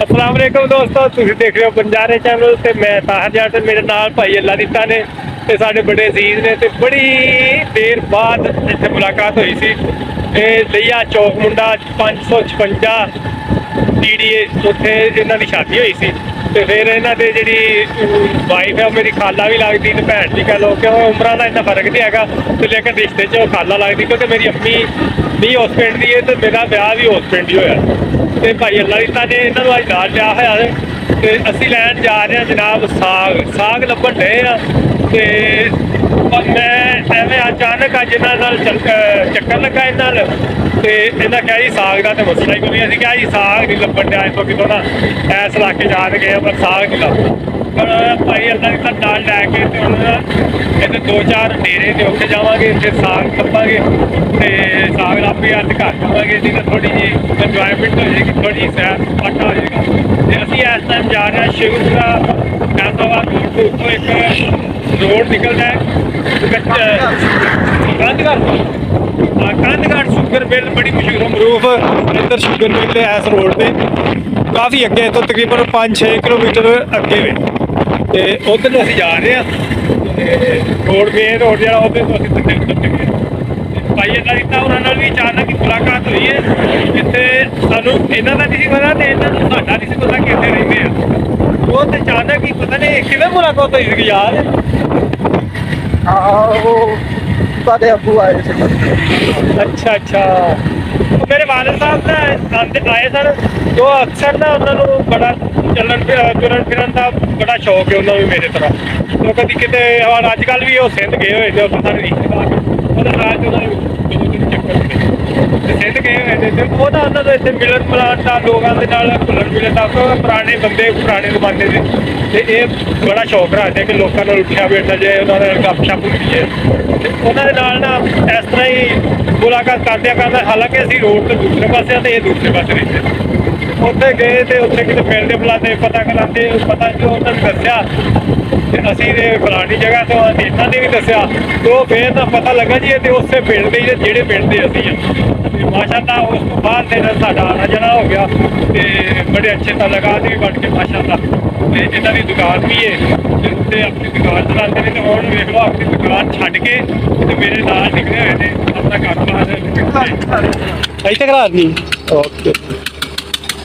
अस्सलाम वालेकुम दोस्तों, तुसीं देख रहे हो बंजारे चैनल ते मैं ताहर जट, मेरे नाल भाई अल्लाह दिता ने ते साडे बड़े अजीज ने ते बड़ी देर बाद इत्थे मुलाकात हुई सी। लिया चौक मुंडा 556 TDA उत्थे इन्हां दी शादी हुई सी ते फिर इन्हां दे जिहड़ी वाइफ है मेरी खाला भी लगदी ते भैन भी कह लो कि उमरां दा इन्ना फर्क नहीं हैगा ते लेकिन रिश्ते च खाला लगदी क्योंकि मेरी अम्मी भी उस पिंड दी है ते मेरा ब्याह भी उस पिंड ही होया। ਤੇ ਭਾਈ ਅੱਲਾ ਦਿੱਤਾ ਨੇ ਇਹਨਾਂ ਨੂੰ ਅੱਜ ਨਾਲ ਲਿਆ ਹੋਇਆ ਤੇ ਅਸੀਂ ਲੈਣ ਜਾ ਰਹੇ ਹਾਂ ਜਨਾਬ ਸਾਗ ਲੱਭਣ ਡਏ ਆ ਤੇ ਮੈਂ ਐਵੇਂ ਅਚਾਨਕ ਅੱਜ ਇਹਨਾਂ ਨਾਲ ਚੱਕਰ ਲੱਗਾ ਇਹਨਾਂ ਨਾਲ ਤੇ ਇਹਨਾਂ ਕਿਹਾ ਜੀ ਸਾਗ ਦਾ ਤੇ ਮਸਲਾ ਹੀ ਕੋਈ। ਅਸੀਂ ਕਿਹਾ ਜੀ ਸਾਗ ਨਹੀਂ ਲੱਭਣ ਡਿਆ ਇੱਥੋਂ ਕਿਤੋਂ ਨਾ ਐਸ ਇਲਾਕੇ ਜਾ ਕੇ ਗਏ ਪਰ ਸਾਗ ਨਹੀਂ ਲੱਭਦਾ। ਪਰ ਭਾਈ ਅੱਲਾ ਦਿੱਤਾ ਨਾਲ ਲੈ ਕੇ ਤੇ ਹੁਣ ਇੱਥੇ 2-4 ਡੇਰੇ ਤੇ ਉੱਥੇ ਜਾਵਾਂਗੇ ਫਿਰ ਸਾਗ ਲੱਭਾਂਗੇ ਤੇ ਸਾਗ ਲੱਭ ਕੇ ਅੱਜ ਘਰ ਜਾਵਾਂਗੇ ਜਿਹਦੇ ਥੋੜੀ ਜਿਹੀ ਇੰਜੋਇਮੈਂਟ ਹੋ ਜਾਏਗੀ, ਥੋੜੀ ਜਿਹੀ ਸੈਰ ਸਪਾਟਾ ਹੋ ਜਾਏਗਾ। ਤੇ ਅਸੀਂ ਇਸ ਟਾਈਮ ਜਾ ਰਹੇ ਹਾਂ ਸ਼ਿਵਪੁਰਾ ਫੈਸਲਾਬਾਦ ਰੋਡ ਤੋਂ। ਉੱਥੋਂ ਇੱਕ ਰੋਡ ਨਿਕਲਦਾ ਹੈ ਕੰਧਗੜ੍ਹ ਸ਼ੂਗਰ ਮਿਲ, ਬੜੀ ਮਸ਼ਹੂਰ ਮਰੂਫ ਇੱਧਰ ਸ਼ੂਗਰ ਮਿਲ ਹੈ ਇਸ ਰੋਡ ਤੇ ਕਾਫੀ ਅੱਗੇ ਤੋਂ ਤਕਰੀਬਨ 5-6 ਕਿਲੋਮੀਟਰ ਅੱਗੇ ਵੇ ਤੇ ਉੱਧਰ ਨੂੰ ਅਸੀਂ ਜਾ ਰਹੇ ਹਾਂ। ਰੋਡ ਮੇਨ ਰੋਡ ਜਿਹੜਾ ਉਹਦੇ ਤੋਂ ਅਸੀਂ ਥੱਲੇ ਉਤਰ ਚੁੱਕੇ ਹਾਂ। ਭਾਈ ਅੱਲਾ ਦਿੱਤਾ ਉਹਨਾਂ ਨਾਲ ਵੀ ਅਚਾਨਕ ਹੀ ਮੁਲਾਕਾਤ ਹੋਈ ਹੈ ਜਿੱਥੇ ਸਾਨੂੰ ਇਹਨਾਂ ਦਾ ਨਹੀਂ ਸੀ ਪਤਾ ਤੇ ਇਹਨਾਂ ਨੂੰ ਸਾਡਾ ਨਹੀਂ ਸੀ ਪਤਾ ਕਿੱਥੇ ਰਹਿੰਦੇ ਆ। ਉਹ ਤੇ ਅਚਾਨਕ ਹੀ ਪਤਾ ਨਹੀਂ ਕਿਵੇਂ ਮੁਲਾਕਾਤ ਹੋਈ ਸੀ ਯਾਰ। ਉਹ ਸਾਡੇ ਅੱਬੂ ਆਏ ਸੀ। ਅੱਛਾ ਮੇਰੇ ਵਾਲਿਦ ਸਾਹਿਬ ਨਾ ਆਏ ਸਨ ਜੋ ਅਕਸਰ ਨਾ ਉਹਨਾਂ ਨੂੰ ਬੜਾ ਤੁਰਨ ਫਿਰਨ ਦਾ ਬੜਾ ਸ਼ੌਕ ਹੈ ਉਹਨਾਂ ਨੂੰ ਮੇਰੇ ਤਰ੍ਹਾਂ। ਉਹ ਕਦੀ ਕਿਤੇ ਔਰ ਅੱਜ ਕੱਲ੍ਹ ਵੀ ਉਹ ਸਿੰਧ ਗਏ ਹੋਏ ਨੇ ਉੱਥੇ ਸਾਡੇ ਰਿਸ਼ਤੇਦਾਰ ਉਹਦੇ ਨਾਲ ਤੇ ਉਹਨਾਂ ਨੂੰ ਚੱਕਰ ਤੇ ਸਿੰਧ ਗਏ ਹੋਏ ਨੇ ਤੇ ਉਹਦਾ ਉਹਨਾਂ ਦਾ ਇੱਥੇ ਮਿਲਣ ਮਿਲਾਣ ਦਾ ਲੋਕਾਂ ਦੇ ਨਾਲ ਘੁਲਣ ਮਿਲਣ ਦਾ ਪੁਰਾਣੇ ਬੰਦੇ ਪੁਰਾਣੇ ਜ਼ਮਾਨੇ ਦੇ ਤੇ ਇਹ ਬੜਾ ਸ਼ੌਕ ਰੱਖਦੇ ਕਿ ਲੋਕਾਂ ਨਾਲ ਉੱਠਿਆ ਬੈਠਾ ਜੇ ਉਹਨਾਂ ਨਾਲ ਗੱਪਸ਼ਪ ਹੁੰਦੀ ਹੈ ਤੇ ਉਹਨਾਂ ਦੇ ਨਾਲ ਨਾ ਇਸ ਤਰ੍ਹਾਂ ਹੀ ਮੁਲਾਕਾਤ ਕਰਦਿਆਂ ਹਾਲਾਂਕਿ ਅਸੀਂ ਰੋਡ ਤੋਂ ਦੂਸਰੇ ਪਾਸੇ ਤੇ ਇਹ ਦੂਸਰੇ ਪਾਸੇ ਰਹਿੰਦੇ ਉੱਥੇ ਗਏ ਤੇ ਉੱਥੇ ਕਿਤੇ ਮਿਲਦੇ ਬੁਲਾਉਂਦੇ ਪਤਾ ਕਰਾਉਂਦੇ ਪਤਾ ਜੋ ਉਹਨਾਂ ਨੂੰ ਦੱਸਿਆ ਤੇ ਅਸੀਂ ਤੇ ਫਲਾਣੀ ਜਗ੍ਹਾ ਤੋਂ ਇਹਨਾਂ ਨੇ ਵੀ ਦੱਸਿਆ ਤੇ ਉਹ ਫਿਰ ਤਾਂ ਪਤਾ ਲੱਗਾ ਜੀ ਇਹ ਤੇ ਉਸੇ ਪਿੰਡ ਦੇ ਜਿਹੜੇ ਪਿੰਡ ਦੇ ਅਸੀਂ ਆ ਤੇ ਮਾਸ਼ਾਅੱਲਾ ਉਸ ਤੋਂ ਬਾਅਦ ਫਿਰ ਸਾਡਾ ਆਣਾ ਜਾਣਾ ਹੋ ਗਿਆ ਤੇ ਬੜੇ ਅੱਛੇ ਤਾਲੁਕਾਤ ਵੀ ਬਣ ਕੇ ਮਾਸ਼ਾਅੱਲਾ। ਤੇ ਇਹਨਾਂ ਦੀ ਦੁਕਾਨ ਵੀ ਹੈ ਤੇ ਉੱਥੇ ਆਪਣੀ ਦੁਕਾਨ ਚਲਾਉਂਦੇ ਨੇ ਤੇ ਹੁਣ ਵੇਖ ਲਓ ਆਪਣੀ ਦੁਕਾਨ ਛੱਡ ਕੇ ਤੇ ਮੇਰੇ ਨਾਲ ਨਿਕਲੇ ਹੋਏ ਨੇ ਆਪਣਾ ਕਾਰੋਬਾਰ ਇੱਥੇ ਕਰਾ ਨਹੀਂ। ਓਕੇ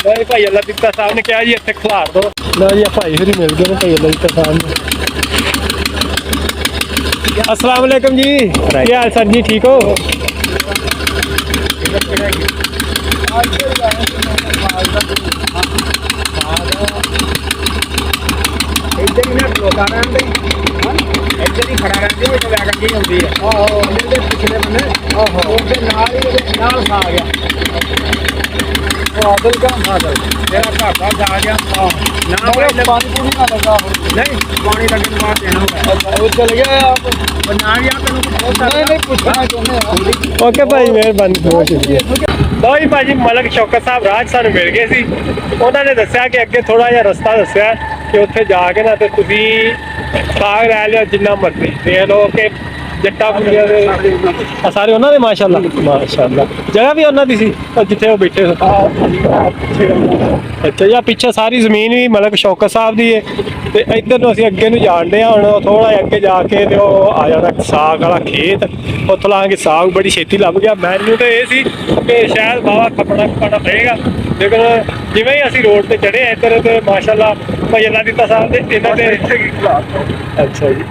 ਭਾਈ ਅੱਲਾ ਦਿੱਤਾ ਸਾਹਿਬ ਨੇ ਕਿਹਾ ਜੀ ਇੱਥੇ ਖਿਲਾਰ ਦੋ ਨਾ ਜੀ ਭਾਈ ਫਿਰ ਮਿਲ ਗਏ ਨੇ ਭਾਈ ਅੱਲਾ ਦਿੱਤਾ ਸਾਹਿਬ ਨੇ। अस्सलाम वालेकुम जी, क्या हाल सर जी, ठीक हो? ਬਾਦਲ ਕਾ ਬਾਦਲ ਮੇਰਾ ਘਰ ਦਾ ਜਾ ਗਿਆ ਨਾ ਪਾਣੀ ਪੂਰੀ ਨਾ ਲੱਗਾ ਨਹੀਂ ਪਾਣੀ ਲੱਗਣ ਬਾਅਦ ਦੇਣਾ ਹੋਗਾ ਉਹ ਚਲ ਗਿਆ ਆਪ ਬਣਾ ਗਿਆ ਤੈਨੂੰ ਨਹੀਂ ਪੁੱਛਣਾ ਚਾਹੁੰਦੇ ਆ। ਓਕੇ ਭਾਈ ਮਿਹਰਬਾਨੀ, ਬਹੁਤ ਸ਼ੁਕਰੀਆ। ਲਓ ਭਾਜੀ ਮਲਕ ਸ਼ੌਕਤ ਸਾਹਿਬ ਰਾਜ ਸਾਨੂੰ ਮਿਲ ਗਏ ਸੀ। ਉਹਨਾਂ ਨੇ ਦੱਸਿਆ ਕਿ ਅੱਗੇ ਥੋੜਾ ਜਿਹਾ ਰਸਤਾ ਦੱਸਿਆ ਕਿ ਉੱਥੇ ਜਾ ਕੇ ਨਾ ਤੇ ਤੁਸੀਂ ਸਾਗ ਲੈ ਲਿਓ ਜਿੰਨਾ ਮਰਜ਼ੀ ਦੇਖ ਲਓ ਕਿ ਜੱਟਾ ਪੁਰੀਆ ਦੇ ਸਾਰੇ ਉਹਨਾਂ ਦੇ ਮਾਸ਼ਾਅੱਲਾ ਜਗ੍ਹਾ ਵੀ ਉਹਨਾਂ ਦੀ ਸੀ ਜਿੱਥੇ ਉਹ ਬੈਠੇ ਅੱਛਾ ਜਾਂ ਪਿੱਛੇ ਸਾਰੀ ਜ਼ਮੀਨ ਵੀ ਮਲਕ ਸ਼ੌਕਤ ਸਾਹਿਬ ਦੀ ਹੈ ਤੇ ਇੱਧਰ ਨੂੰ ਅਸੀਂ ਅੱਗੇ ਨੂੰ ਜਾਣਦੇ ਹਾਂ। ਹੁਣ ਥੋੜਾ ਜਿਹਾ ਅੱਗੇ ਜਾ ਕੇ ਤੇ ਉਹ ਆ ਜਾਣਾ ਸਾਗ ਵਾਲਾ ਖੇਤ, ਉੱਥੋਂ ਲਾਂਗੇ ਸਾਗ ਬੜੀ ਛੇਤੀ ਲੱਭ ਗਿਆ। ਮੈਨੂੰ ਤਾਂ ਇਹ ਸੀ ਕਿ ਸ਼ਾਇਦ ਬਾਵਾ ਖਪਣਾ ਪਏਗਾ ਲੇਕਿਨ ਜਿਵੇਂ ਹੀ ਅਸੀਂ ਰੋਡ ਤੇ ਚੜ੍ਹੇ ਇੱਧਰ ਤੇ ਮਾਸ਼ਾਅੱਲਾ ਭਾਈ ਅੱਲਾ ਦਿੱਤਾ ਸਾਹਿਬ ਦੇ ਇਹਨਾਂ ਦੇ ਅੱਛਾ ਜੀ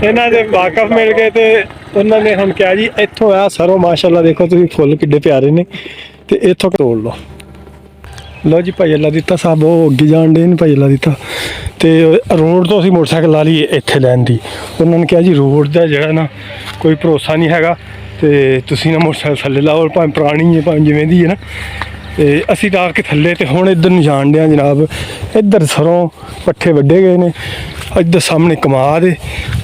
ਇਹਨਾਂ ਦੇ ਵਾਕਫ ਮਿਲ ਗਏ ਤੇ ਉਹਨਾਂ ਨੇ ਹੁਣ ਕਿਹਾ ਜੀ ਇੱਥੋਂ ਆ ਸਰੋਂ ਮਾਸ਼ਾਅੱਲਾ ਦੇਖੋ ਤੁਸੀਂ ਫੁੱਲ ਕਿੱਡੇ ਪਿਆਰੇ ਨੇ ਤੇ ਇੱਥੋਂ ਤੋੜ ਲਓ। ਲਓ ਜੀ ਭਾਈ ਅੱਲਾ ਦਿੱਤਾ ਸਾਹਿਬ ਉਹ ਅੱਗੇ ਜਾਣ ਡੇ ਨੇ ਭਾਈ ਅੱਲਾ ਦਿੱਤਾ ਤੇ ਰੋਡ ਤੋਂ ਅਸੀਂ ਮੋਟਰਸਾਈਕਲ ਲਾ ਲਈਏ ਇੱਥੇ ਲੈਣ ਦੀ। ਉਹਨਾਂ ਨੇ ਕਿਹਾ ਜੀ ਰੋਡ ਦਾ ਜਿਹੜਾ ਨਾ ਕੋਈ ਭਰੋਸਾ ਨਹੀਂ ਹੈਗਾ ਤੇ ਤੁਸੀਂ ਨਾ ਮੋਟਰਸਾਈਕਲ ਥੱਲੇ ਲਾਓ ਭਾਵੇਂ ਪੁਰਾਣੀ ਹੈ ਭਾਵੇਂ ਜਿਵੇਂ ਦੀ ਹੈ ਨਾ। ਤੇ ਅਸੀਂ ਲਾ ਕੇ ਥੱਲੇ ਤੇ ਹੁਣ ਇੱਧਰ ਨੂੰ ਜਾਣ ਡਿਆ ਜਨਾਬ। ਇੱਧਰ ਸਰੋਂ ਪੱਠੇ ਵੱਢੇ ਗਏ ਨੇ, ਇੱਧਰ ਸਾਹਮਣੇ ਕਮਾਦ ਹੈ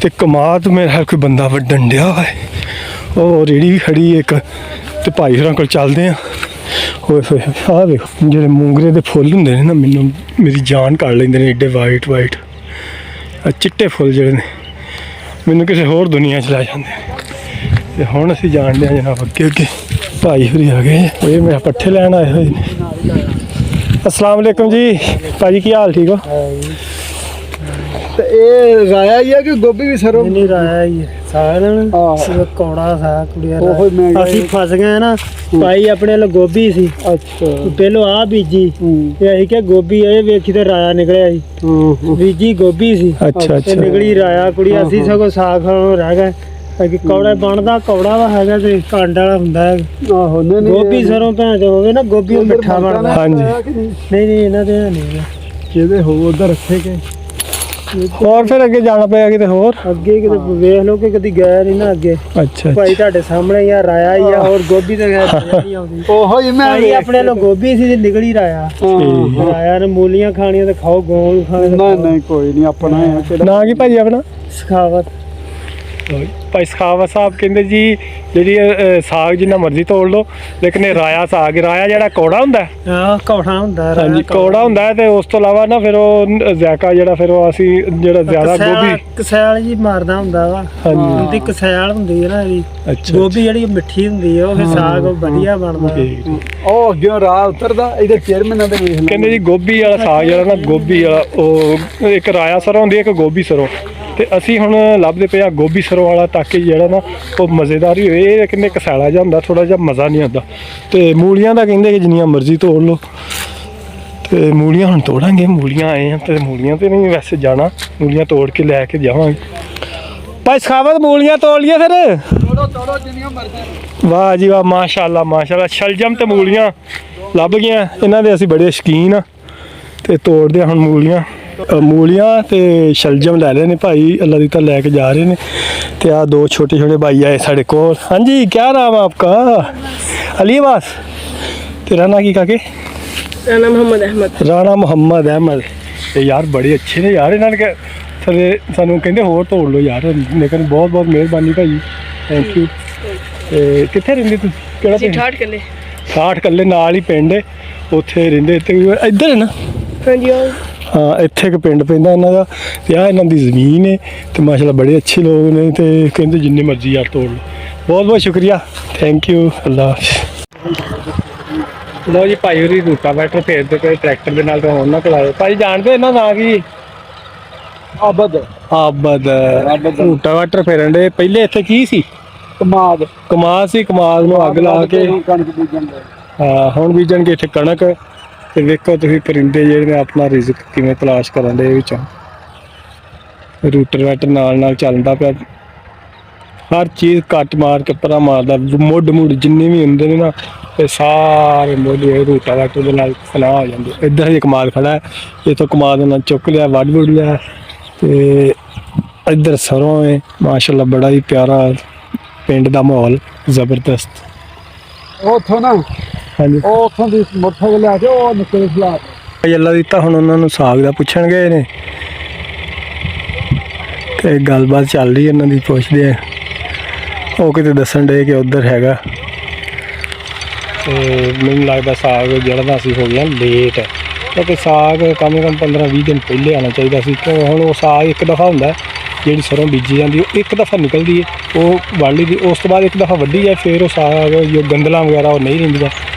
ਤੇ ਕਮਾਦ ਮੇਰੇ ਖਿਆਲ ਕੋਈ ਬੰਦਾ ਵੱਢਣ ਡਿਆ ਹੈ। ਉਹ ਰੇੜੀ ਵੀ ਖੜੀ ਇੱਕ ਤੇ ਭਾਈ ਹੋਰਾਂ ਕੋਲ ਚੱਲਦੇ ਆ। ਹੋਏ ਹੋਏ ਆਹ ਵੇਖੋ ਜਿਹੜੇ ਮੂੰਗਰੇ ਦੇ ਫੁੱਲ ਹੁੰਦੇ ਨੇ ਨਾ ਮੈਨੂੰ ਮੇਰੀ ਜਾਨ ਕੱਢ ਲੈਂਦੇ ਨੇ ਏਡੇ ਵਾਈਟ ਚਿੱਟੇ ਫੁੱਲ ਜਿਹੜੇ ਨੇ ਮੈਨੂੰ ਕਿਸੇ ਹੋਰ ਦੁਨੀਆ 'ਚ ਲੈ ਜਾਂਦੇ ਨੇ। ਤੇ ਹੁਣ ਅਸੀਂ ਜਾਣਦੇ ਹਾਂ ਜਨਾਬ ਅੱਗੇ ਭਾਈ ਹੋਰੀ ਆ ਗਏ। ਇਹ ਮੇਰਾ ਪੱਠੇ ਲੈਣ ਆਏ ਹੋਏ ਨੇ अस्सलाम वालेकुम जी भाजी की हाल ठीक हो ਤੇ ਇਹ ਰਾਇਆ ਹੀ ਆ ਕਿ ਗੋਭੀ ਵੀ ਸਰੋਂ ਨਹੀਂ ਰਾਇਆ ਹੀ ਸਾਗਨ ਕੌੜਾ ਸਾ ਕੁੜੀਆਂ ਉਹੋ ਮੈਂ ਅਸੀਂ ਫਸ ਗਏ ਨਾ ਭਾਈ ਆਪਣੇ ਲਈ ਗੋਭੀ ਸੀ ਅੱਛਾ ਪਹਿਲੋਂ ਆ ਬੀਜੀ ਤੇ ਅਸੀਂ ਕਿ ਗੋਭੀ ਇਹ ਵੇਖੀ ਤੇ ਰਾਇਆ ਨਿਕਲਿਆ ਸੀ ਬੀਜੀ ਗੋਭੀ ਸੀ अच्छा ਤੇ अच्छा ਨਿਕਲੀ ਰਾਇਆ ਕੁੜੀ ਅਸੀਂ ਸਗੋਂ ਸਾਗ ਖਾਣੋਂ ਰਹਿ ਗਏ ਕਿ ਕੌੜਾ ਬਣਦਾ ਕੌੜਾ ਵਾ ਹੈਗਾ ਤੇ ਕੰਡ ਵਾਲਾ ਹੁੰਦਾ ਹੈ ਆਹੋ ਨਹੀਂ ਗੋਭੀ ਸਰੋਂ ਭੈਣ ਚ ਹੋਵੇ ਨਾ ਗੋਭੀ ਉਹ ਮਿੱਠਾ ਬਣਦਾ हाँ जी ਨਹੀਂ ਇਹਨਾਂ ਦੇ ਨਹੀਂ ਜਿਹਦੇ ਹੋ ਉਧਰ ਰੱਖੇ ਕੇ और फिर अगे जाना पेगा किते होर ਅੱਗੇ ਕਿਤੇ ਵੇਖ ਲਓ ਕਿ ਕਦੀ ਗਏ ਨਹੀਂ ਨਾ ਅੱਗੇ अच्छा ਭਾਈ ਤੁਹਾਡੇ ਸਾਹਮਣੇ ਹੀ ਆ ਰਾਇਆ ਹੀ ਆ ਔਰ ਗੋਭੀ ਤਾਂ ਖੈਰ ਨਹੀਂ ਆਉਂਦੀ ਉਹੋ ਹੀ ਮੈਂ ਭਾਈ ਆਪਣੇ ਲੋ ਗੋਭੀ ਸੀ ਤੇ ਨਿਕਲੀ ਰਾਇਆ ਰਾਇਆ ਨੇ ਮੂਲੀਆਂ ਖਾਣੀਆਂ ਤੇ ਖਾਓ ਗੋਲ ਖਾਣੇ ਤੇ ਨਹੀਂ ਨਹੀਂ ਕੋਈ ਨਹੀਂ ਆਪਣਾ ਹੈ ਕਿਹੜਾ ना की भाजी अपना ਸਖਾਵਤ ਭਾਈ ਸਖਾਵਤ ਸਾਹਿਬ ਕਹਿੰਦੇ ਜੀ ਜਿਹੜੀ ਸਾਗ ਜਿੰਨਾ ਮਰਜ਼ੀ ਤੋੜ ਲਓ ਲੇਕਿਨ ਇਹ ਰਾਇਆ ਸਾਗ ਰਾਇਆ ਜਿਹੜਾ ਕੌੜਾ ਹੁੰਦਾ ਹਾਂ ਕੌੜਾ ਹੁੰਦਾ ਹਾਂਜੀ ਕੌੜਾ ਹੁੰਦਾ ਹੈ ਤੇ ਉਸ ਤੋਂ ਇਲਾਵਾ ਨਾ ਫਿਰ ਉਹ ਜ਼ਾਇਕਾ ਜਿਹੜਾ ਫਿਰ ਉਹ ਅਸੀਂ ਜਿਹੜਾ ਜ਼ਿਆਦਾ ਗੋਭੀ ਕਸੈਲ ਜੀ ਮਾਰਦਾ ਹੁੰਦਾ ਵਾ ਹਾਂਜੀ ਉਹਦੀ ਕਸੈਲ ਹੁੰਦੀ ਹੈ ਨਾ ਇਹਦੀ ਅੱਛਾ ਗੋਭੀ ਜਿਹੜੀ ਮਿੱਠੀ ਹੁੰਦੀ ਹੈ ਉਹ ਫਿਰ ਸਾਗ ਵਧੀਆ ਬਣਦਾ ਠੀਕ ਉਹ ਅੱਗੇ ਰਾਹ ਉਤਰਦਾ ਇਹਦੇ ਚੇਅਰਮੈਨਾਂ ਦੇ ਵੇਖ ਕਹਿੰਦੇ ਜੀ ਗੋਭੀ ਵਾਲਾ ਸਾਗ ਜਿਹੜਾ ਨਾ ਗੋਭੀ ਵਾਲਾ ਉਹ ਇੱਕ ਰਾਇਆ ਸਰੋਂ ਹੁੰਦੀ ਹੈ ਇੱਕ ਗੋਭੀ ਸਰੋਂ ਤੇ ਅਸੀਂ ਹੁਣ ਲੱਭਦੇ ਪਏ ਆ ਗੋਭੀ ਸਰੋਂ ਵਾਲਾ ਤਾਂ ਕਿ ਜਿਹੜਾ ਨਾ ਉਹ ਮਜ਼ੇਦਾਰ ਹੀ ਹੋਏ ਇਹ ਕਿੰਨੇ ਕਸਾਲਾ ਜਿਹਾ ਹੁੰਦਾ ਥੋੜਾ ਜਿਹਾ ਮਜ਼ਾ ਨਹੀਂ ਆਉਂਦਾ ਤੇ ਮੂਲੀਆਂ ਦਾ ਕਹਿੰਦੇ ਕਿ ਜਿੰਨੀਆਂ ਮਰਜ਼ੀ ਤੋੜ ਲਓ ਤੇ ਮੂਲੀਆਂ ਹੁਣ ਤੋੜਾਂਗੇ ਮੂਲੀਆਂ ਆਏ ਆ ਤੇ ਮੂਲੀਆਂ ਤੇ ਨਹੀਂ ਵੈਸੇ ਜਾਣਾ ਮੂਲੀਆਂ ਤੋੜ ਕੇ ਲੈ ਕੇ ਜਾਵਾਂਗੇ ਭਾਈ ਸਖਾਵਤ ਮੂਲੀਆਂ ਤੋੜ ਲਈਏ ਫਿਰ ਤੋੜੋ ਜਿੰਨੀਆਂ ਮਰਜ਼ੀ ਵਾਹ ਜੀ ਵਾਹ ਮਾਸ਼ਾਅੱਲਾ ਸ਼ਲਜਮ ਤੇ ਮੂਲੀਆਂ ਲੱਭ ਗਈਆਂ ਇਹਨਾਂ ਦੇ ਅਸੀਂ ਬੜੇ ਸ਼ੌਕੀਨ ਆ ਤੇ ਤੋੜਦੇ ਹੁਣ ਮੂਲੀਆਂ ਤੇ ਸ਼ਲਜਮ ਲੈ ਰਹੇ ਨੇ ਭਾਈ ਅੱਲਾ ਦੀ ਤਾਂ ਲੈ ਕੇ ਜਾ ਰਹੇ ਨੇ ਤੇ ਆ ਦੋ ਛੋਟੇ ਛੋਟੇ ਭਾਈ ਆਏ ਸਾਡੇ ਕੋਲ ਹਾਂਜੀ ਕੀ ਨਾਮ ਹੈ ਆਪਕਾ अली अब्बास तेरा नाम की काके ਰਾਣਾ ਮੁਹੰਮਦ ਅਹਿਮਦ ਰਾਣਾ ਮੁਹੰਮਦ ਅਹਿਮਦ ਤੇ ਯਾਰ ਬੜੇ ਅੱਛੇ ਨੇ ਯਾਰ ਇਹਨਾਂ ਨੇ ਸਾਨੂੰ ਕਹਿੰਦੇ ਹੋਰ ਤੋੜ ਲਓ ਯਾਰ ਲੇਕਿਨ ਬਹੁਤ ਬਹੁਤ ਮਿਹਰਬਾਨੀ ਭਾਜੀ ਥੈਂਕ ਯੂ ਤੇ ਕਿੱਥੇ ਰਹਿੰਦੇ ਤੁਸੀਂ ਕਿਹੜਾ ਪਿੰਡ 60 ਕੱਲੇ ਨਾਲ ਹੀ ਪਿੰਡ ਹੈ ਉੱਥੇ ਰਹਿੰਦੇ ਤੇ ਇੱਧਰ ਹੈ ਨਾ ਹਾਂਜੀ ਹਾਂ ਇੱਥੇ ਇੱਕ ਪਿੰਡ ਪੈਂਦਾ ਇਹਨਾਂ ਦਾ ਤੇ ਆ ਇਹਨਾਂ ਦੀ ਜ਼ਮੀਨ ਹੈ ਤੇ ਮਾਸ਼ਾਅੱਲਾ ਬੜੇ ਅੱਛੇ ਲੋਕ ਨੇ ਤੇ ਕਹਿੰਦੇ ਜਿੰਨੇ ਮਰਜ਼ੀ ਯਾਰ ਤੋੜ ਲਓ ਬਹੁਤ ਬਹੁਤ ਸ਼ੁਕਰੀਆ ਥੈਂਕ ਯੂ ਅੱਲਾ ਲੋ ਜੀ ਭਾਈ ਹੋਰੀ ਰੂਟਾਵੀਟਰ ਫੇਰਦੇ ਪਏ ਟਰੈਕਟਰ ਦੇ ਨਾਲ ਤੇ ਉਹਨਾਂ ਕੋਲ ਆਏ ਭਾਈ ਜਾਣਦੇ ਇਹਨਾਂ ਦਾ ਕੀ ਆਬਦ ਰੂਟਾਵੀਟਰ ਫੇਰਨ ਦੇ ਪਹਿਲੇ ਇੱਥੇ ਕੀ ਸੀ ਕਮਾਦ ਸੀ ਕਮਾਦ ਨੂੰ ਅੱਗ ਲਾ ਕੇ ਕਣਕ ਬੀਜਣ ਦੇ ਹਾਂ ਹੁਣ ਬੀਜਣਗੇ ਇੱਥੇ ਕਣਕ ਤੇ ਵੇਖੋ ਤੁਸੀਂ ਪਰਿੰਦੇ ਜਿਹੜੇ ਨੇ ਆਪਣਾ ਰਿਜ਼ਕ ਕਿਵੇਂ ਤਲਾਸ਼ ਕਰਨ ਦੇ ਵਿੱਚੋਂ ਰੂਟਾਵੀਟਰ ਨਾਲ ਚੱਲਦਾ ਪਿਆ ਹਰ ਚੀਜ਼ ਕੱਟ ਮਾਰ ਕੇ ਪਰਾਂ ਮਾਰਦਾ ਮੁੱਢ ਜਿੰਨੇ ਵੀ ਹੁੰਦੇ ਨੇ ਨਾ ਇਹ ਸਾਰੇ ਮੋਢੇ ਰੂਟਾਵੀਟਰ ਦੇ ਨਾਲ ਫਲਾ ਹੋ ਜਾਂਦੇ ਇੱਧਰ ਹੀ ਕਮਾਦ ਖੜਾ ਹੈ ਇੱਥੋਂ ਕਮਾਦ ਨਾਲ ਚੁੱਕ ਲਿਆ ਵੱਢ ਲਿਆ ਤੇ ਇੱਧਰ ਸਰੋਂ ਹੈ ਮਾਸ਼ਾਅੱਲਾ ਬੜਾ ਹੀ ਪਿਆਰਾ ਪਿੰਡ ਦਾ ਮਾਹੌਲ ਜ਼ਬਰਦਸਤ ਉੱਥੋਂ ਨਾ ਹਾਂਜੀ ਉਹ ਉੱਥੋਂ ਦੀ ਮੋਟਰਸਾਈਕਲ ਲਿਆ ਕੇ ਉਹ ਨਿਕਲੇ ਫਲਾ ਭਾਈ ਅੱਲਾ ਦਿੱਤਾ ਹੁਣ ਉਹਨਾਂ ਨੂੰ ਸਾਗ ਦਾ ਪੁੱਛਣ ਗਏ ਨੇ ਤੇ ਗੱਲਬਾਤ ਚੱਲ ਰਹੀ ਇਹਨਾਂ ਦੀ ਪੁੱਛਦੇ ਆ ਉਹ ਕਿਤੇ ਦੱਸਣ ਡੇ ਕਿ ਉੱਧਰ ਹੈਗਾ ਤੇ ਮੈਨੂੰ ਲੱਗਦਾ ਸਾਗ ਜਿਹੜਾ ਦਾ ਅਸੀਂ ਹੋ ਗਿਆ ਲੇਟ ਕਿਉਂਕਿ ਸਾਗ ਕਮ ਸੇ ਕਮ 15-20 ਦਿਨ ਪਹਿਲੇ ਆਉਣਾ ਚਾਹੀਦਾ ਸੀ ਕਿਉਂ ਹੁਣ ਉਹ ਸਾਗ ਇੱਕ ਦਫਾ ਹੁੰਦਾ ਜਿਹੜੀ ਸਰੋਂ ਬੀਜੀ ਜਾਂਦੀ ਉਹ ਇੱਕ ਦਫਾ ਨਿਕਲਦੀ ਹੈ ਉਹ ਵੱਢ ਲਈ ਦੀ ਉਸ ਤੋਂ ਬਾਅਦ ਇੱਕ ਦਫਾ ਵੱਢੀ ਜਾਏ ਫਿਰ ਉਹ ਸਾਗ ਜੋ ਗੰਦਲਾਂ ਵਗੈਰਾ ਉਹ ਨਹੀਂ ਰਹਿੰਦੀਆਂ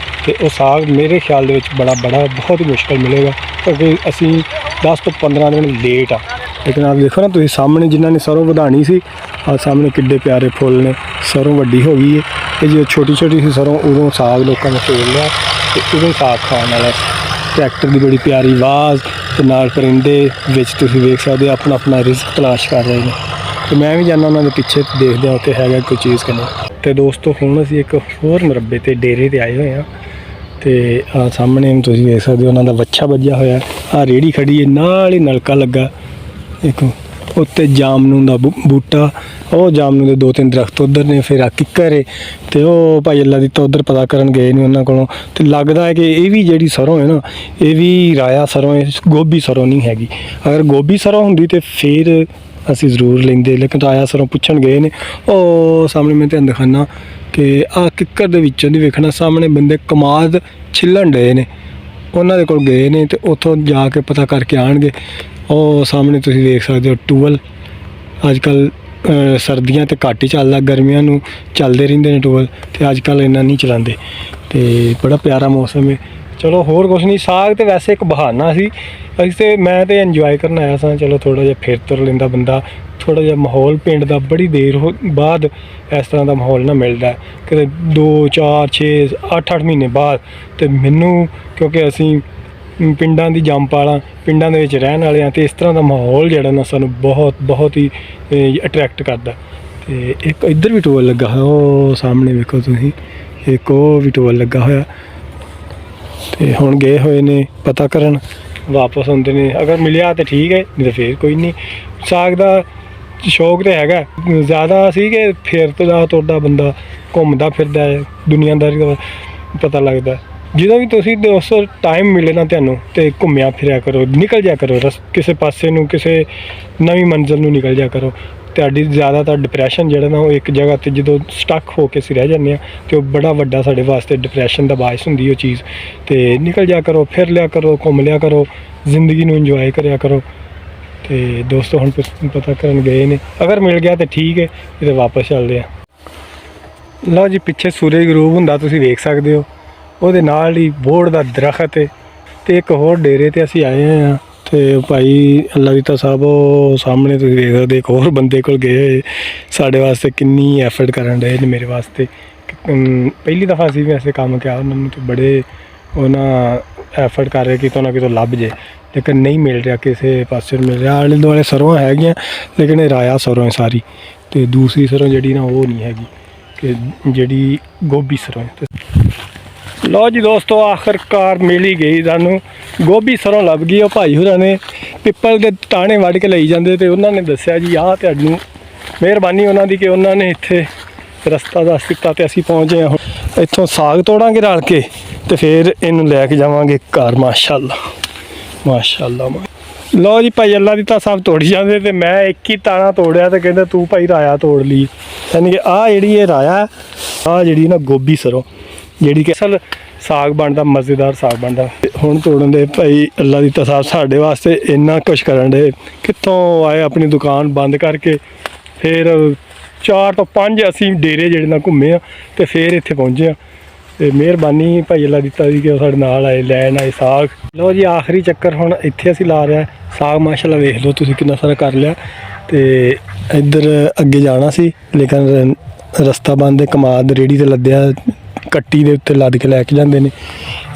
ਤੇ ਉਹ ਸਾਗ ਮੇਰੇ ਖਿਆਲ ਦੇ ਵਿੱਚ ਬਹੁਤ ਹੀ ਮੁਸ਼ਕਲ ਮਿਲੇਗਾ ਕਿਉਂਕਿ ਅਸੀਂ 10 ਤੋਂ 15 ਦਿਨ ਲੇਟ ਆ ਲੇਕਿਨ ਆਪ ਦੇਖੋ ਨਾ ਤੁਸੀਂ ਸਾਹਮਣੇ ਜਿਨ੍ਹਾਂ ਨੇ ਸਰੋਂ ਵਧਾਣੀ ਸੀ ਆ ਸਾਹਮਣੇ ਕਿੱਡੇ ਪਿਆਰੇ ਫੁੱਲ ਨੇ ਸਰੋਂ ਵੱਡੀ ਹੋ ਗਈ ਹੈ ਤੇ ਜੇ ਛੋਟੀ ਸੀ ਸਰੋਂ ਉਦੋਂ ਸਾਗ ਲੋਕਾਂ ਨੇ ਤੋੜ ਲਿਆ ਤੇ ਉਦੋਂ ਸਾਗ ਖਾਣ ਵਾਲਾ ਟਰੈਕਟਰ ਦੀ ਬੜੀ ਪਿਆਰੀ ਆਵਾਜ਼ ਤੇ ਨਾਲ ਪਰਿੰਦੇ ਵਿੱਚ ਤੁਸੀਂ ਵੇਖ ਸਕਦੇ ਆਪਣਾ ਰਿਜ਼ਕ ਤਲਾਸ਼ ਕਰ ਰਹੇ ਨੇ ਤੇ ਮੈਂ ਵੀ ਜਾਂਦਾ ਉਹਨਾਂ ਦੇ ਪਿੱਛੇ ਦੇਖਦੇ ਹਾਂ ਕਿ ਹੈਗਾ ਕੋਈ ਚੀਜ਼ ਕਿ ਨਹੀਂ ਤੇ ਦੋਸਤੋ ਹੁਣ ਅਸੀਂ ਇੱਕ ਹੋਰ ਮੁਰੱਬੇ ਤੇ ਡੇਰੇ ਤੇ ਆਏ ਹੋਏ ਹਾਂ ਤੇ ਆ ਸਾਹਮਣੇ ਤੁਸੀਂ ਵੇਖ ਸਕਦੇ ਹੋ ਉਹਨਾਂ ਦਾ ਵੱਛਾ ਵੱਜਿਆ ਹੋਇਆ ਆ ਰੇੜੀ ਖੜੀ ਹੈ ਨਾਲ ਹੀ ਨਲਕਾ ਲੱਗਾ ਇੱਕ ਉੱਤੇ ਜਾਮਨੂੰ ਦਾ ਬੂਟਾ ਉਹ ਜਾਮਨੂੰ ਦੇ 2-3 ਦਰਖਤ ਉਧਰ ਨੇ ਫਿਰ ਆ ਕਿੱਕਰ ਹੈ ਤੇ ਉਹ ਭਾਈ ਅੱਲਾ ਦੀ ਤਾਂ ਉਧਰ ਪਤਾ ਕਰਨ ਗਏ ਨੇ ਉਹਨਾਂ ਕੋਲੋਂ ਤੇ ਲੱਗਦਾ ਹੈ ਕਿ ਇਹ ਵੀ ਜਿਹੜੀ ਸਰੋਂ ਹੈ ਨਾ ਇਹ ਵੀ ਰਾਇਆ ਸਰੋਂ ਹੈ ਗੋਭੀ ਸਰੋਂ ਨਹੀਂ ਹੈਗੀ ਅਗਰ ਗੋਭੀ ਸਰੋਂ ਹੁੰਦੀ ਤੇ ਫਿਰ ਅਸੀਂ ਜ਼ਰੂਰ ਲੈਂਦੇ ਲੇਕਿਨ ਰਾਇਆ ਸਰੋਂ ਪੁੱਛਣ ਗਏ ਨੇ ਉਹ ਸਾਹਮਣੇ ਮੈਂ ਤੁਹਾਨੂੰ ਦਿਖਾਣਾ ਕਿ ਆ ਕਿੱਕਰ ਦੇ ਵਿੱਚੋਂ ਦੀ ਵੇਖਣਾ ਸਾਹਮਣੇ ਬੰਦੇ ਕਮਾਦ ਛਿੱਲਣ ਡਏ ਨੇ ਉਹਨਾਂ ਦੇ ਕੋਲ ਗਏ ਨੇ ਤੇ ਉੱਥੋਂ ਜਾ ਕੇ ਪਤਾ ਕਰਕੇ ਆਣਗੇ ਉਹ ਸਾਹਮਣੇ ਤੁਸੀਂ ਵੇਖ ਸਕਦੇ ਹੋ ਟੂਵਲ ਅੱਜ ਕੱਲ੍ਹ ਸਰਦੀਆਂ ਤੇ ਘੱਟ ਹੀ ਚੱਲਦਾ ਗਰਮੀਆਂ ਨੂੰ ਚੱਲਦੇ ਰਹਿੰਦੇ ਨੇ ਟੂਵਲ ਤੇ ਅੱਜ ਕੱਲ੍ਹ ਇੰਨਾ ਨਹੀਂ ਚਲਾਉਂਦੇ ਤੇ ਬੜਾ ਪਿਆਰਾ ਮੌਸਮ ਹੈ ਚਲੋ ਹੋਰ ਕੁਛ ਨਹੀਂ, ਸਾਗ ਤੇ ਵੈਸੇ ਇੱਕ ਬਹਾਨਾ ਸੀ। ਅਸੀਂ ਤੇ ਮੈਂ ਤੇ ਇੰਜੋਏ ਕਰਨ ਆਇਆ ਸਾਂ, ਚਲੋ ਥੋੜ੍ਹਾ ਜਿਹਾ ਫਿਰ ਤੁਰ ਲੈਂਦਾ ਬੰਦਾ, ਥੋੜ੍ਹਾ ਜਿਹਾ ਮਾਹੌਲ ਪਿੰਡ ਦਾ ਬੜੀ ਦੇਰ ਬਾਅਦ ਇਸ ਤਰ੍ਹਾਂ ਦਾ ਮਾਹੌਲ ਨਾ ਮਿਲਦਾ, ਕਿਤੇ 2 4 6 8 ਮਹੀਨੇ ਬਾਅਦ। ਤੇ ਮੈਨੂੰ ਕਿਉਂਕਿ ਅਸੀਂ ਪਿੰਡਾਂ ਦੀ ਜੰਮਪਾਲਾਂ, ਪਿੰਡਾਂ ਦੇ ਵਿੱਚ ਰਹਿਣ ਵਾਲੇ ਹਾਂ, ਅਤੇ ਇਸ ਤਰ੍ਹਾਂ ਦਾ ਮਾਹੌਲ ਜਿਹੜਾ ਨਾ ਸਾਨੂੰ ਬਹੁਤ ਹੀ ਅਟਰੈਕਟ ਕਰਦਾ। ਅਤੇ ਇੱਕ ਇੱਧਰ ਵੀ ਟੋਲ ਲੱਗਾ ਹੋਇਆ, ਉਹ ਸਾਹਮਣੇ ਵੇਖੋ ਤੁਸੀਂ, ਇੱਕ ਉਹ ਵੀ ਟੋਲ ਲੱਗਾ ਹੋਇਆ। ਅਤੇ ਹੁਣ ਗਏ ਹੋਏ ਨੇ ਪਤਾ ਕਰਨ, ਵਾਪਸ ਆਉਂਦੇ ਨੇ, ਅਗਰ ਮਿਲਿਆ ਤਾਂ ਠੀਕ ਹੈ, ਨਹੀਂ ਤਾਂ ਫਿਰ ਕੋਈ ਨਹੀਂ। ਸਾਗ ਦਾ ਸ਼ੌਕ ਤਾਂ ਹੈਗਾ ਜ਼ਿਆਦਾ ਸੀ ਕਿ ਫਿਰ ਤੁਰਦਾ ਬੰਦਾ ਘੁੰਮਦਾ ਫਿਰਦਾ ਹੈ, ਦੁਨੀਆਦਾਰੀ ਦਾ ਪਤਾ ਲੱਗਦਾ। ਜਦੋਂ ਵੀ ਤੁਸੀਂ ਉਸ ਟਾਈਮ ਮਿਲੇ ਨਾ ਤੁਹਾਨੂੰ, ਅਤੇ ਘੁੰਮਿਆ ਫਿਰਿਆ ਕਰੋ, ਨਿਕਲ ਜਾ ਕਰੋ ਕਿਸੇ ਪਾਸੇ ਨੂੰ, ਕਿਸੇ ਨਵੀਂ ਮੰਜ਼ਿਲ ਨੂੰ ਨਿਕਲ ਜਾ ਕਰੋ। ਤੁਹਾਡੀ ਜ਼ਿਆਦਾਤਰ ਡਿਪਰੈਸ਼ਨ ਜਿਹੜਾ ਨਾ ਉਹ ਇੱਕ ਜਗ੍ਹਾ 'ਤੇ ਜਦੋਂ ਸਟਕ ਹੋ ਕੇ ਅਸੀਂ ਰਹਿ ਜਾਂਦੇ ਹਾਂ, ਅਤੇ ਉਹ ਬੜਾ ਵੱਡਾ ਸਾਡੇ ਵਾਸਤੇ ਡਿਪਰੈਸ਼ਨ ਦਾ ਬਾਇਸ ਹੁੰਦੀ ਉਹ ਚੀਜ਼। ਅਤੇ ਨਿਕਲ ਜਾ ਕਰੋ, ਫਿਰ ਲਿਆ ਕਰੋ, ਘੁੰਮ ਲਿਆ ਕਰੋ, ਜ਼ਿੰਦਗੀ ਨੂੰ ਇੰਜੋਏ ਕਰਿਆ ਕਰੋ। ਅਤੇ ਦੋਸਤੋ ਹੁਣ ਪਤਾ ਕਰਨ ਗਏ ਨੇ, ਅਗਰ ਮਿਲ ਗਿਆ ਤਾਂ ਠੀਕ ਹੈ, ਇਹ ਤਾਂ ਵਾਪਸ ਚੱਲਦੇ ਆ। ਲਓ ਜੀ, ਪਿੱਛੇ ਸੂਰਜ ਗਰੂਬ ਹੁੰਦਾ ਤੁਸੀਂ ਵੇਖ ਸਕਦੇ ਹੋ, ਉਹਦੇ ਨਾਲ ਹੀ ਬੋਹੜ ਦਾ ਦਰਖਤ ਹੈ। ਅਤੇ ਇੱਕ ਹੋਰ ਡੇਰੇ 'ਤੇ ਅਸੀਂ ਆਏ ਹਾਂ, ਅਤੇ ਭਾਈ ਅੱਲਾ ਦਿੱਤਾ ਸਾਹਿਬ ਉਹ ਸਾਹਮਣੇ ਤੁਸੀਂ ਵੇਖ ਸਕਦੇ, ਇੱਕ ਹੋਰ ਬੰਦੇ ਕੋਲ ਗਏ ਹੋਏ ਸਾਡੇ ਵਾਸਤੇ ਕਿੰਨੀ ਐਫਰਟ ਕਰਨ ਰਹੇ ਨੇ ਮੇਰੇ ਵਾਸਤੇ। ਪਹਿਲੀ ਦਫਾ ਅਸੀਂ ਵੀ ਐਸੇ ਕੰਮ ਕਿਹਾ ਉਹਨਾਂ ਨੂੰ, ਤਾਂ ਬੜੇ ਉਹਨਾਂ ਐਫਰਟ ਕਰ ਰਹੇ ਕਿਤੋਂ ਨਾ ਕਿਤੋਂ ਲੱਭ ਜੇ, ਲੇਕਿਨ ਨਹੀਂ ਮਿਲ ਰਿਹਾ, ਕਿਸੇ ਪਾਸੇ ਨੂੰ ਮਿਲ ਰਿਹਾ। ਆਲੇ ਦੁਆਲੇ ਸਰੋਂ ਹੈਗੀਆਂ, ਲੇਕਿਨ ਇਹ ਰਾਇਆ ਸਰੋਂ ਹੈ ਸਾਰੀ, ਅਤੇ ਦੂਸਰੀ ਸਰੋਂ ਜਿਹੜੀ ਨਾ ਉਹ ਨਹੀਂ ਹੈਗੀ, ਕਿ ਜਿਹੜੀ ਗੋਭੀ ਸਰੋਂ ਹੈ। ਲਓ ਜੀ ਦੋਸਤੋ, ਆਖਰਕਾਰ ਮਿਲ ਹੀ ਗਈ ਸਾਨੂੰ, ਗੋਭੀ ਸਰੋਂ ਲੱਭ ਗਈ। ਉਹ ਭਾਈ ਹੋਰਾਂ ਨੇ ਪਿੱਪਲ ਦੇ ਟਾਹਣੇ ਵੱਢ ਕੇ ਲਈ ਜਾਂਦੇ, ਅਤੇ ਉਹਨਾਂ ਨੇ ਦੱਸਿਆ ਜੀ ਆਹ ਤੁਹਾਨੂੰ ਮਿਹਰਬਾਨੀ ਉਹਨਾਂ ਦੀ ਕਿ ਉਹਨਾਂ ਨੇ ਇੱਥੇ ਰਸਤਾ ਦੱਸ ਦਿੱਤਾ, ਅਤੇ ਅਸੀਂ ਪਹੁੰਚੇ ਹਾਂ। ਹੁਣ ਇੱਥੋਂ ਸਾਗ ਤੋੜਾਂਗੇ ਰਲ ਕੇ, ਅਤੇ ਫਿਰ ਇਹਨੂੰ ਲੈ ਕੇ ਜਾਵਾਂਗੇ ਘਰ। ਮਾਸ਼ਾਅੱਲਾ ਮਾਸ਼ਾਅੱਲਾ। ਲਓ ਜੀ, ਭਾਈ ਅੱਲਾ ਦਿੱਤਾ ਸਭ ਤੋੜੀ ਜਾਂਦੇ, ਅਤੇ ਮੈਂ ਇੱਕ ਹੀ ਤਾਣਾ ਤੋੜਿਆ, ਅਤੇ ਕਹਿੰਦੇ ਤੂੰ ਭਾਈ ਰਾਇਆ ਤੋੜ ਲਈ। ਯਾਨੀ ਕਿ ਆਹ ਜਿਹੜੀ ਇਹ ਰਾਇਆ, ਆਹ ਜਿਹੜੀ ਨਾ ਗੋਭੀ ਸਰੋਂ, ਜਿਹੜੀ ਕਿ ਅਸਲ ਸਾਗ ਬਣਦਾ, ਮਜ਼ੇਦਾਰ ਸਾਗ ਬਣਦਾ। ਹੁਣ ਤੋੜਨ ਦੇ ਭਾਈ ਅੱਲਾ ਦਿੱਤਾ ਸਾਹਿਬ ਸਾਡੇ ਵਾਸਤੇ ਇੰਨਾ ਕੁਛ ਕਰਨ ਦੇ, ਕਿੱਥੋਂ ਆਏ ਆਪਣੀ ਦੁਕਾਨ ਬੰਦ ਕਰਕੇ, ਫਿਰ 4 ਤੋਂ 5 ਅਸੀਂ ਡੇਰੇ ਜਿਹੜੇ ਨਾਲ ਘੁੰਮੇ ਆ, ਅਤੇ ਫਿਰ ਇੱਥੇ ਪਹੁੰਚੇ ਆ। ਅਤੇ ਮਿਹਰਬਾਨੀ ਭਾਈ ਅੱਲਾ ਦਿੱਤਾ ਜੀ ਕਿ ਉਹ ਸਾਡੇ ਨਾਲ ਆਏ, ਲੈਣ ਆਏ ਸਾਗ। ਲਓ ਜੀ, ਆਖਰੀ ਚੱਕਰ ਹੁਣ ਇੱਥੇ ਅਸੀਂ ਲਾ ਰਿਹਾ ਸਾਗ। ਮਾਸ਼ਾਅੱਲਾ ਵੇਖ ਲਓ ਤੁਸੀਂ ਕਿੰਨਾ ਸਾਰਾ ਕਰ ਲਿਆ। ਅਤੇ ਇੱਧਰ ਅੱਗੇ ਜਾਣਾ ਸੀ, ਲੇਕਿਨ ਰਸਤਾ ਬੰਦ, ਕਮਾਦ ਰੇਹੜੀ 'ਤੇ ਲੱਦਿਆ, ਕੱਟੀ ਦੇ ਉੱਤੇ ਲੱਦ ਕੇ ਲੈ ਕੇ ਜਾਂਦੇ ਨੇ।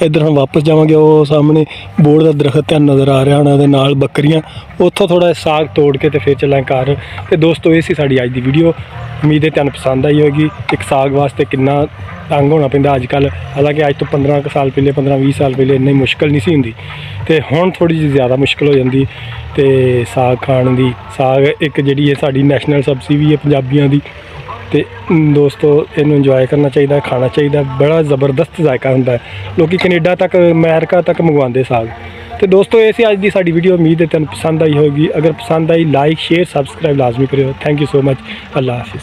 ਇੱਧਰ ਹੁਣ ਵਾਪਸ ਜਾਵਾਂਗੇ, ਉਹ ਸਾਹਮਣੇ ਬੋਹੜ ਦਾ ਦਰਖਤ ਤੁਹਾਨੂੰ ਨਜ਼ਰ ਆ ਰਿਹਾ ਹੋਣਾ, ਉਹਦੇ ਨਾਲ ਬੱਕਰੀਆਂ, ਉੱਥੋਂ ਥੋੜ੍ਹਾ ਸਾਗ ਤੋੜ ਕੇ ਅਤੇ ਫਿਰ ਚੱਲਾਂਗੇ ਘਰ। ਅਤੇ ਦੋਸਤੋ ਇਹ ਸੀ ਸਾਡੀ ਅੱਜ ਦੀ ਵੀਡੀਓ, ਉਮੀਦ ਹੈ ਤੁਹਾਨੂੰ ਪਸੰਦ ਆਈ ਹੋਏਗੀ। ਇੱਕ ਸਾਗ ਵਾਸਤੇ ਕਿੰਨਾ ਤੰਗ ਹੋਣਾ ਪੈਂਦਾ ਅੱਜ ਕੱਲ੍ਹ, ਹਾਲਾਂਕਿ ਅੱਜ ਤੋਂ 15 ਸਾਲ ਪਹਿਲੇ, 15-20 ਸਾਲ ਪਹਿਲੇ ਇੰਨੀ ਮੁਸ਼ਕਿਲ ਨਹੀਂ ਸੀ ਹੁੰਦੀ, ਅਤੇ ਹੁਣ ਥੋੜ੍ਹੀ ਜਿਹੀ ਜ਼ਿਆਦਾ ਮੁਸ਼ਕਿਲ ਹੋ ਜਾਂਦੀ। ਅਤੇ ਸਾਗ ਖਾਣ ਦੀ, ਸਾਗ ਇੱਕ ਜਿਹੜੀ ਹੈ ਸਾਡੀ ਨੈਸ਼ਨਲ ਸਬਜ਼ੀ ਵੀ ਹੈ ਪੰਜਾਬੀਆਂ ਦੀ। ਅਤੇ ਦੋਸਤੋ ਇਹਨੂੰ ਇੰਜੋਏ ਕਰਨਾ ਚਾਹੀਦਾ, ਖਾਣਾ ਚਾਹੀਦਾ, ਬੜਾ ਜ਼ਬਰਦਸਤ ਜ਼ਾਇਕਾ ਹੁੰਦਾ ਹੈ। ਲੋਕ ਕੈਨੇਡਾ ਤੱਕ, ਅਮਰੀਕਾ ਤੱਕ ਮੰਗਵਾਉਂਦੇ ਸਾਗ। ਅਤੇ ਦੋਸਤੋ ਇਹ ਸੀ ਅੱਜ ਦੀ ਸਾਡੀ ਵੀਡੀਓ, ਉਮੀਦ ਹੈ ਤੁਹਾਨੂੰ ਪਸੰਦ ਆਈ ਹੋਵੇਗੀ। ਅਗਰ ਪਸੰਦ ਆਈ, ਲਾਈਕ ਸ਼ੇਅਰ ਸਬਸਕ੍ਰਾਈਬ ਲਾਜ਼ਮੀ ਕਰਿਓ। Thank you so much. Allah Hafiz.